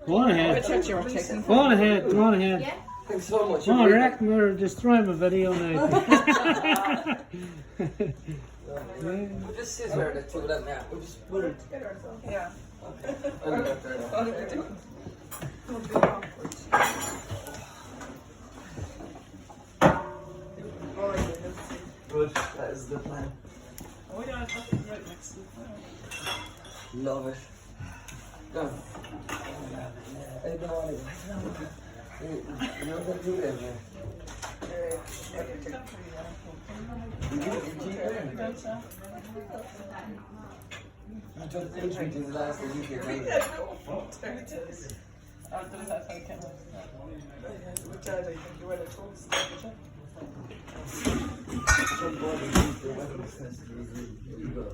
Go on ahead. Go on ahead. Go on ahead. Thanks so much. Come on, Rick, we're destroying my video now. This is where the two of them now. We'll just put it. Yeah. I'll get there now. Good, that is the plan. Oh yeah, that's right next to the fire. Love it. Go. I don't want it. You're not going to do that, man. You get it for cheaper. You took the thing to the last of the UK, right? Some boy that used their weapons test to be illegal.